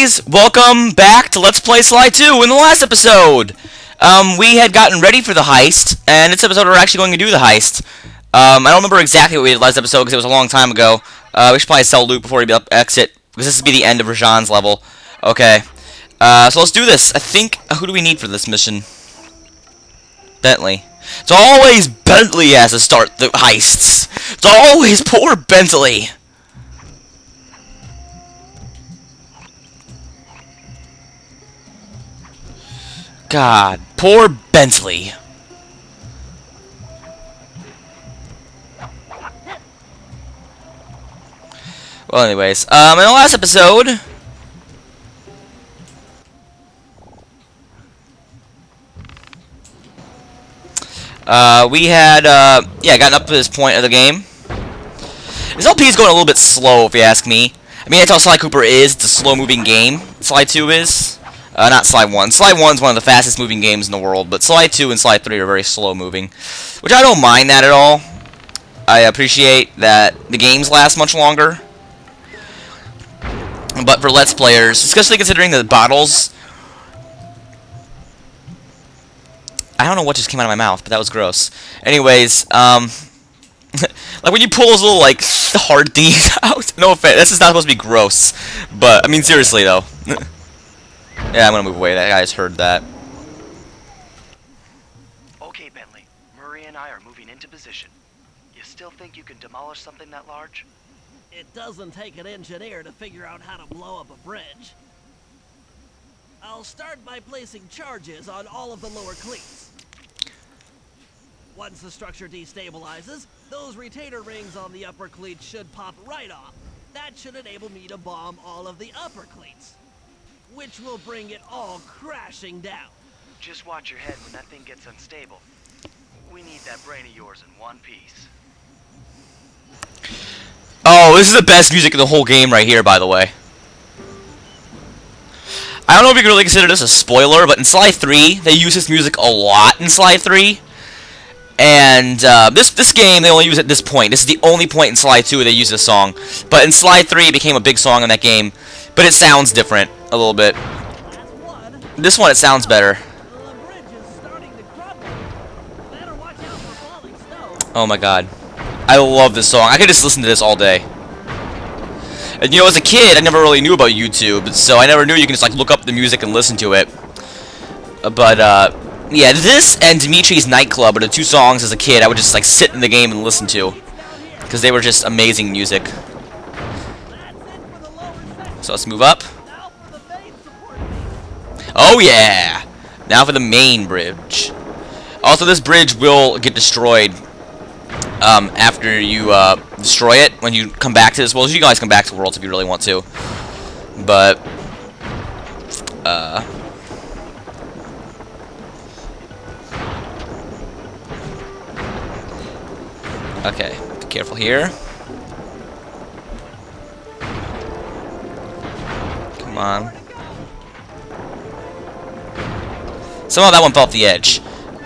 guys! Welcome back to Let's Play Sly 2. In the last episode, we had gotten ready for the heist, and this episode we're actually going to do the heist. I don't remember exactly what we did last episode because it was a long time ago. We should probably sell loot before we exit, because this would be the end of Rajan's level. Okay. So let's do this. I think, who do we need for this mission? Bentley. It's always Bentley has to start the heists. It's always poor Bentley. God, poor Bentley. Well, anyways, in the last episode, we had, gotten up to this point of the game. This LP is going a little bit slow, if you ask me. I mean, that's how Sly Cooper is. It's a slow-moving game. Sly 2 is. Not Sly 1. Sly 1 is one of the fastest moving games in the world, but Sly 2 and Sly 3 are very slow moving. Which I don't mind that at all. I appreciate that the games last much longer. But for Let's Players, especially considering the bottles... I don't know what just came out of my mouth, but that was gross. Anyways, like when you pull those little, like, hard things out. No offense, this is not supposed to be gross. But, I mean, seriously, though. Yeah, I'm gonna move away. That guy's heard that. Okay, Bentley. Murray and I are moving into position. You still think you can demolish something that large? It doesn't take an engineer to figure out how to blow up a bridge. I'll start by placing charges on all of the lower cleats. Once the structure destabilizes, those retainer rings on the upper cleats should pop right off. That should enable me to bomb all of the upper cleats, which will bring it all crashing down. Just watch your head when that thing gets unstable. We need that brain of yours in one piece. Oh, this is the best music in the whole game right here, by the way. I don't know if you can really consider this a spoiler, but in Sly 3, they use this music a lot in Sly 3. And this game, they only use it at this point. This is the only point in Sly 2 where they use this song. But in Sly 3, it became a big song in that game. But it sounds different a little bit. This one, it sounds better. Oh my god. I love this song. I could just listen to this all day. And you know, as a kid, I never really knew about YouTube, so I never knew you can just like look up the music and listen to it. But yeah, this and Dimitri's Nightclub are the two songs as a kid I would just like sit in the game and listen to, because they were just amazing music. So let's move up. Oh yeah! Now for the main bridge. Also, this bridge will get destroyed after you destroy it, when you come back to this world. You guys come back to Worlds if you really want to. But, okay, be careful here. Come on. Somehow that one fell off the edge.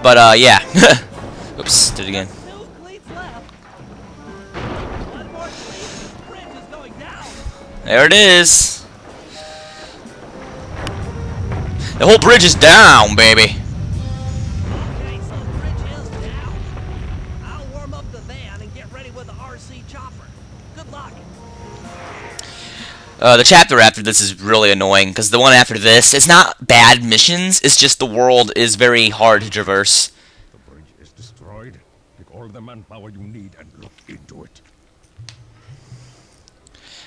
But, yeah. Oops, did it again. There it is. The whole bridge is down, baby. Okay, so the bridge is down. I'll warm up the van and get ready with the RC chopper. Good luck. The chapter after this is really annoying, because the one after this, it's not bad missions, it's just the world is very hard to traverse. The bridge is destroyed. Take all the manpower you need and look into it.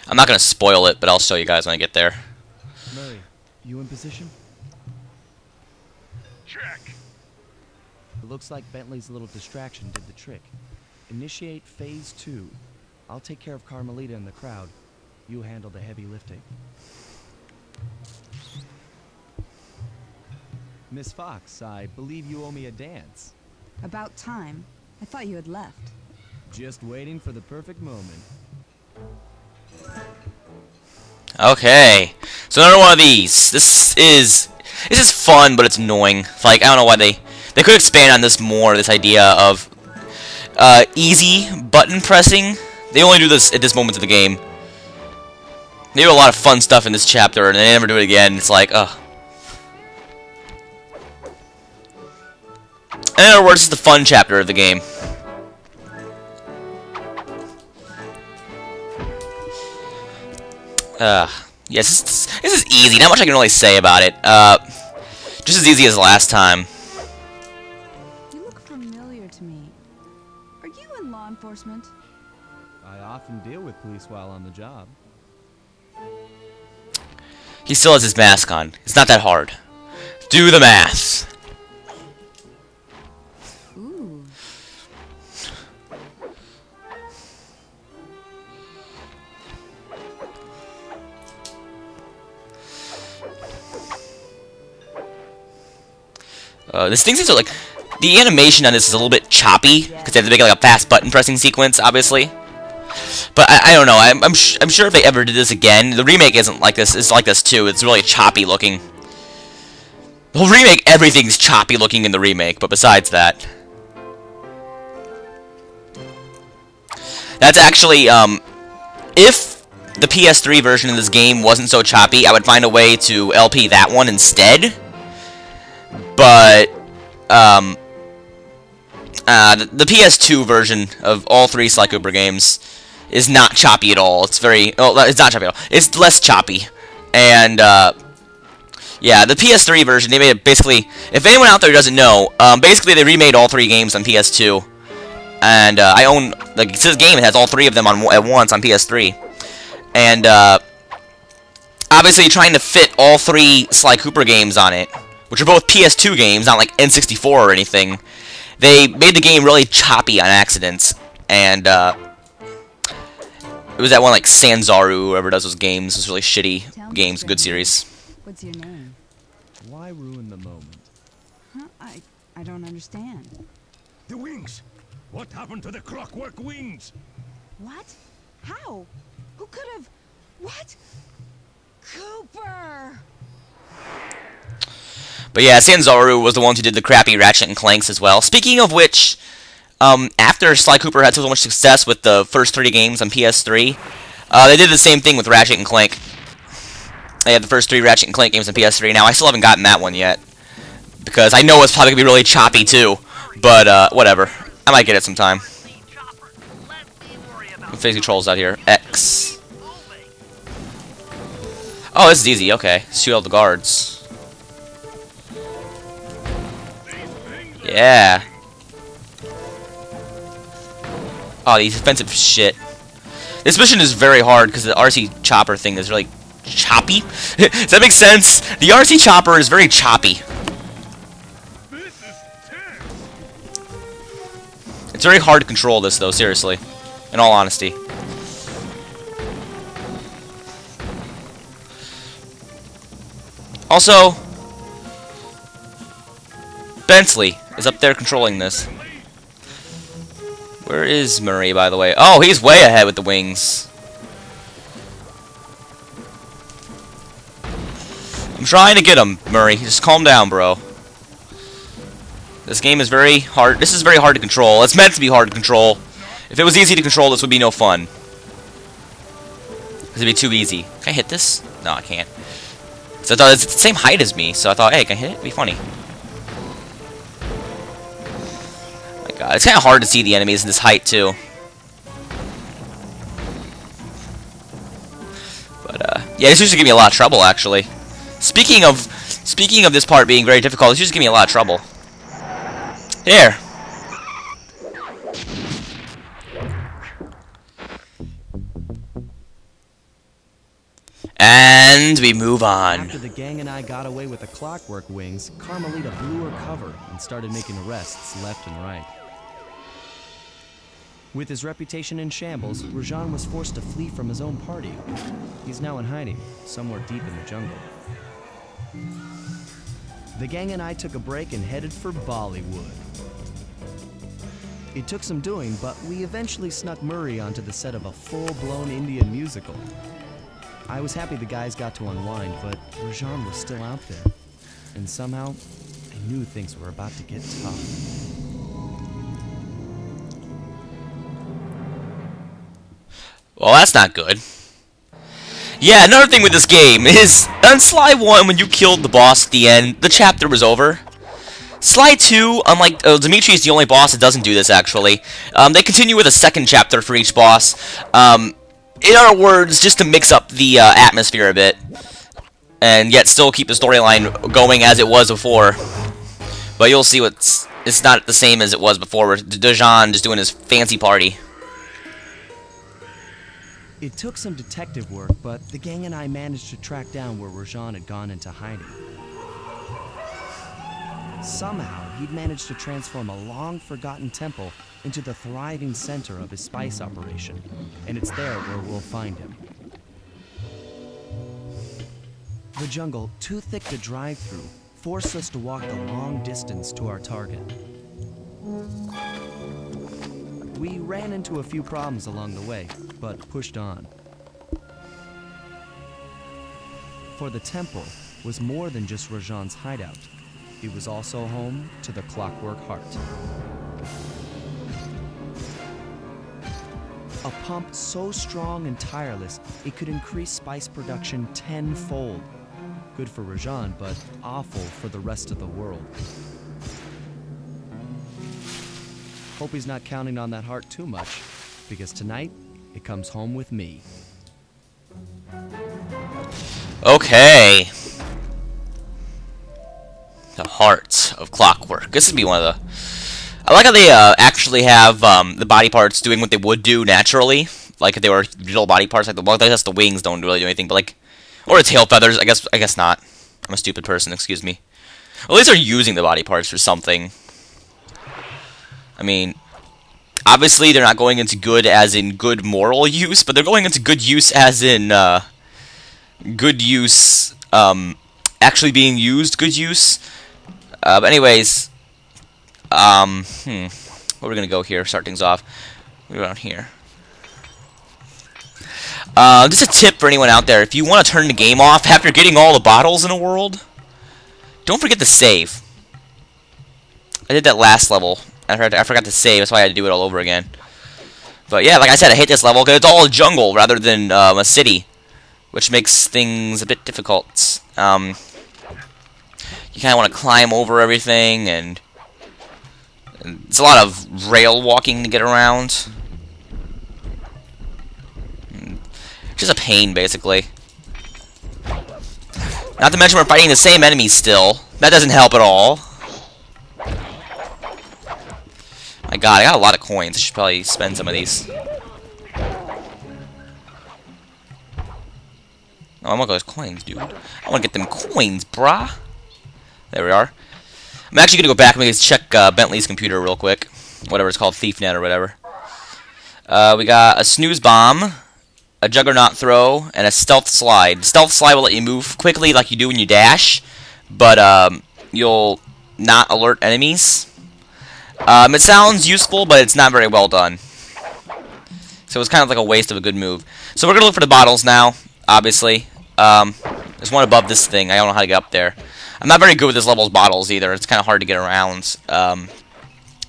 I'm not going to spoil it, but I'll show you guys when I get there. Murray, you in position? Check. It looks like Bentley's little distraction did the trick. Initiate phase 2. I'll take care of Carmelita and the crowd. You handle the heavy lifting. Miss Fox, I believe you owe me a dance. About time. I thought you had left. Just waiting for the perfect moment. Okay, so another one of these. This is fun, but it's annoying. Like, I don't know why they could expand on this more. This idea of easy button pressing. They only do this at this moment of the game. They do a lot of fun stuff in this chapter, and they never do it again. It's like, ugh. In other words, it's the fun chapter of the game. Yes, this is easy. Not much I can really say about it. Just as easy as last time. You look familiar to me. Are you in law enforcement? I often deal with police while on the job. He still has his mask on. It's not that hard. Do the math. Ooh. This thing seems to, like, the animation on this is a little bit choppy because they have to make like a fast button pressing sequence, obviously. But I don't know. I'm sure if they ever did this again, the remake isn't like this. It's like this too. It's really choppy looking. The whole remake, everything's choppy looking in the remake. But besides that, that's actually if the PS3 version of this game wasn't so choppy, I would find a way to LP that one instead. But the PS2 version of all three Sly Cooper games is not choppy at all. It's very... Oh, it's not choppy at all. It's less choppy. And, yeah, the PS3 version, they made it basically... If anyone out there doesn't know, basically they remade all three games on PS2. And, I own... Like, this game has all three of them at once on PS3. And, obviously trying to fit all three Sly Cooper games on it, which are both PS2 games, not like N64 or anything, they made the game really choppy on accidents. And, it was that one like Sanzaru, whoever does those games. Those really shitty games, good series. What's your name? Why ruin the moment? Huh? I don't understand. The wings! What happened to the clockwork wings? What? How? Who could have... What? Cooper! But yeah, Sanzaru was the ones who did the crappy Ratchet and Clanks as well. Speaking of which, after Sly Cooper had so much success with the first 3 games on PS3, they did the same thing with Ratchet and Clank. They had the first 3 Ratchet and Clank games on PS3. Now, I still haven't gotten that one yet, because I know it's probably going to be really choppy too, but whatever. I might get it sometime. Face controls out here. X. Oh, this is easy. Okay. Shoot all the guards. Yeah. Oh, these offensive shit. This mission is very hard because the RC chopper thing is really choppy. Does that make sense? The RC chopper is very choppy. It's very hard to control this, though, seriously. In all honesty. Also, Bentley is up there controlling this. Where is Murray, by the way? Oh, he's way ahead with the wings. I'm trying to get him, Murray. Just calm down, bro. This game is very hard. This is very hard to control. It's meant to be hard to control. If it was easy to control, this would be no fun. This would be too easy. Can I hit this? No, I can't. So I thought it's the same height as me, so I thought, hey, can I hit it? It'd be funny. God, it's kind of hard to see the enemies in this height too. But yeah, this used to give me a lot of trouble actually. Speaking of this part being very difficult, this used to give me a lot of trouble. Here. And we move on. After the gang and I got away with the clockwork wings, Carmelita blew her cover and started making arrests left and right. With his reputation in shambles, Rajan was forced to flee from his own party. He's now in hiding, somewhere deep in the jungle. The gang and I took a break and headed for Bollywood. It took some doing, but we eventually snuck Murray onto the set of a full-blown Indian musical. I was happy the guys got to unwind, but Rajan was still out there. And somehow, I knew things were about to get tough. Well, that's not good. Yeah, another thing with this game is, on Sly 1, when you killed the boss at the end, the chapter was over. Sly 2, unlike Dimitri is the only boss that doesn't do this, actually. They continue with a second chapter for each boss. In other words, just to mix up the atmosphere a bit. And yet still keep the storyline going as it was before. But you'll see it's not the same as it was before, with Dejan just doing his fancy party. It took some detective work, but the gang and I managed to track down where Rajan had gone into hiding. Somehow, he'd managed to transform a long-forgotten temple into the thriving center of his spice operation, and it's there where we'll find him. The jungle, too thick to drive through, forced us to walk the long distance to our target. We ran into a few problems along the way, but pushed on. For the temple was more than just Rajan's hideout. It was also home to the Clockwork Heart. A pump so strong and tireless, it could increase spice production tenfold. Good for Rajan, but awful for the rest of the world. Hope he's not counting on that heart too much, because tonight, it comes home with me. Okay. The Heart of Clockwork. This would be one of the... I like how they actually have the body parts doing what they would do naturally. Like if they were real body parts, like the wings don't really do anything, but like... Or the tail feathers, I guess not. I'm a stupid person, excuse me. At least they're using the body parts for something. I mean, obviously they're not going into good as in good moral use, but they're going into good use as in good use, actually being used, good use. But anyways, where are we gonna go here? Start things off. We're around here. Just a tip for anyone out there: if you want to turn the game off after getting all the bottles in a world, don't forget to save. I did that last level. I forgot to save, that's why I had to do it all over again. But yeah, like I said, I hate this level because it's all a jungle rather than a city, which makes things a bit difficult. You kind of want to climb over everything, and it's a lot of rail walking to get around. Just a pain, basically. Not to mention we're fighting the same enemies still. That doesn't help at all. My god, I got a lot of coins. I should probably spend some of these. No, I want those coins, dude. I want to get them coins, brah. There we are. I'm actually going to go back and check Bentley's computer real quick. Whatever it's called, ThiefNet or whatever. We got a snooze bomb, a juggernaut throw, and a stealth slide. Stealth slide will let you move quickly like you do when you dash, but you'll not alert enemies. It sounds useful, but it's not very well done. So it's kind of like a waste of a good move. So we're going to look for the bottles now, obviously. There's one above this thing. I don't know how to get up there. I'm not very good with this level's bottles either. It's kind of hard to get around. They're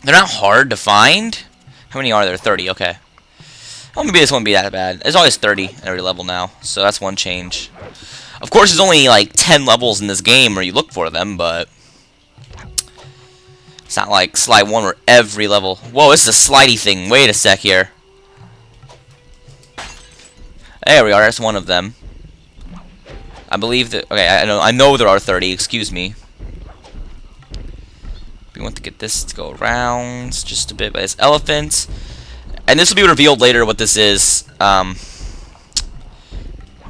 not hard to find. How many are there? 30, okay. Well, maybe this won't be that bad. There's always 30 at every level now, so that's one change. Of course, there's only like 10 levels in this game where you look for them, but... It's not like Sly 1 where every level... Whoa, this is a slidey thing. Wait a sec here. There we are. That's one of them. I believe that... Okay, I know there are 30. Excuse me. We want to get this to go around just a bit by this elephant. And this will be revealed later what this is. Well,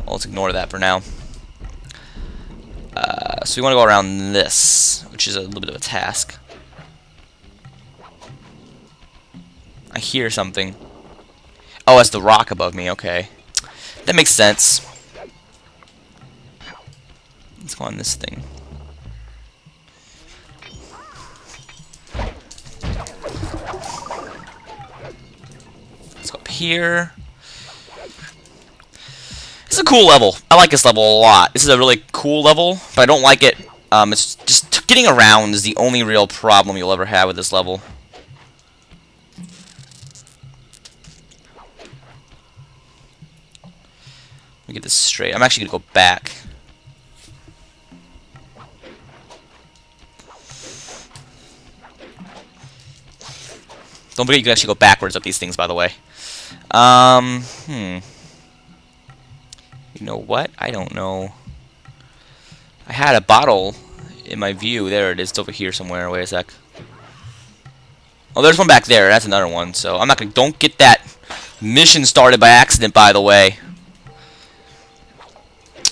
let's ignore that for now. So we want to go around this, which is a little bit of a task. I hear something. Oh, it's the rock above me. Okay. That makes sense. Let's go on this thing. Let's go up here. This is a cool level. I like this level a lot. This is a really cool level, but I don't like it. It's just getting around is the only real problem you'll ever have with this level. me get this straight. I'm actually gonna go back. Don't forget you can actually go backwards up these things, by the way. You know what? I don't know. I had a bottle in my view. There it is. It's over here somewhere. Wait a sec. Oh, there's one back there. That's another one. So I'm not gonna. Don't get that mission started by accident, by the way.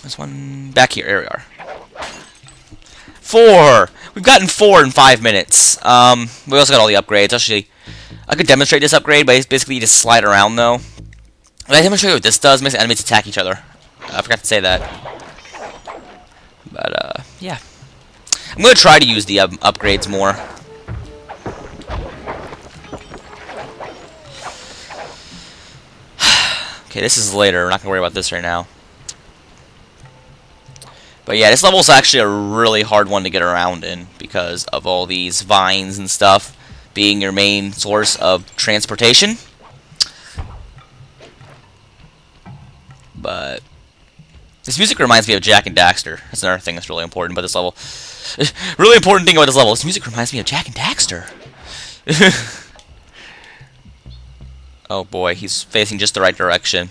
There's one back here. There we are. 4. We've gotten 4 in 5 minutes. We also got all the upgrades. Actually, I could demonstrate this upgrade, but it's basically you just slide around though. Can I demonstrate what this does? It makes the enemies attack each other. I forgot to say that. But yeah. I'm gonna try to use the upgrades more. Okay, this is later. We're not gonna worry about this right now. But yeah, this level is actually a really hard one to get around in because of all these vines and stuff being your main source of transportation. But this music reminds me of Jak and Daxter. That's another thing that's really important about this level. Really important thing about this level. This music reminds me of Jak and Daxter. Oh boy, he's facing just the right direction.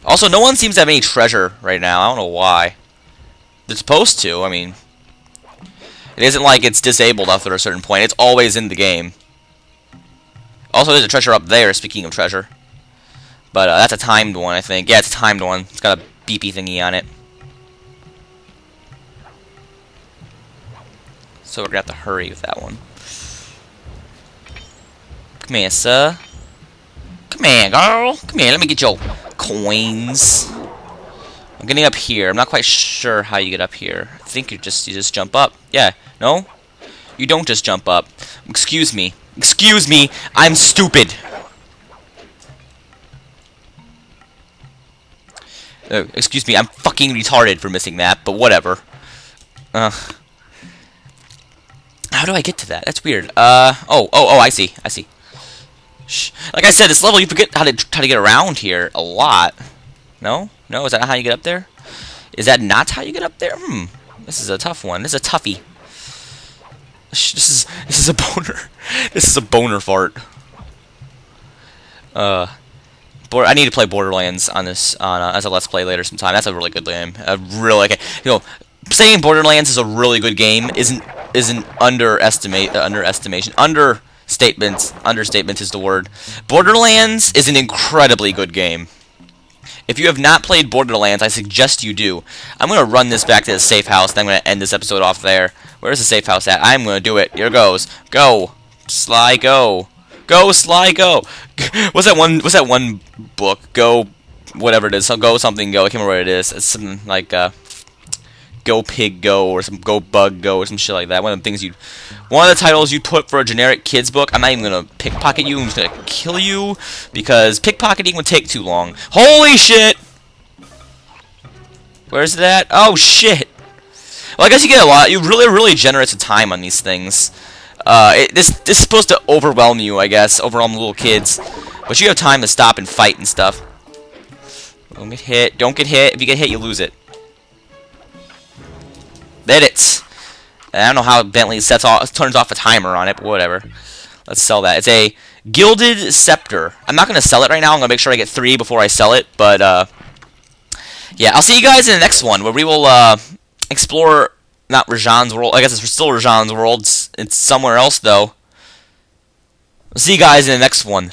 Also, no one seems to have any treasure right now. I don't know why. They're supposed to. I mean, it isn't like it's disabled after a certain point. It's always in the game. Also, there's a treasure up there, speaking of treasure. But that's a timed one, I think. Yeah, it's a timed one. It's got a beepy thingy on it. So we're going to have to hurry with that one. Come here, sir. Come here, girl. Come here, let me get your coins. I'm getting up here. I'm not quite sure how you get up here. I think you just jump up. Yeah. No? You don't just jump up. Excuse me. Excuse me. I'm stupid. Excuse me. I'm fucking retarded for missing that, but whatever. How do I get to that? That's weird. Oh, I see. I see. Like I said, this level you forget how to get around here a lot. No? No? Is that not how you get up there? Is that not how you get up there? This is a tough one. This is a toughie. This is a boner. This is a boner fart. I need to play Borderlands on this as a Let's Play later sometime. That's a really good game. Saying Borderlands is a really good game isn't understatement is the word. Borderlands is an incredibly good game. If you have not played Borderlands, I suggest you do. I'm going to run this back to the safe house, and I'm going to end this episode off there. Where's the safe house at? I'm going to do it. Here goes. Go. Sly, go. Go, Sly, go. What's that one book? Go, whatever it is. Go something, go. I can't remember what it is. It's something like, Go Pig Go, or some Go Bug Go, or some shit like that. One of the titles you'd put for a generic kids book. I'm not even gonna pickpocket you. I'm just gonna kill you because pickpocketing would take too long. Holy shit! Where's that? Oh shit! Well, I guess you get a lot. You're really generous with time on these things. This is supposed to overwhelm you, I guess, overwhelm little kids, but you have time to stop and fight and stuff. Don't get hit. Don't get hit. If you get hit, you lose it. Edits. I don't know how Bentley turns off a timer on it, but whatever. Let's sell that. It's a Gilded Scepter. I'm not going to sell it right now. I'm going to make sure I get 3 before I sell it, but yeah, I'll see you guys in the next one, where we will explore, not Rajan's world. I guess it's still Rajan's world. It's somewhere else, though. I'll see you guys in the next one.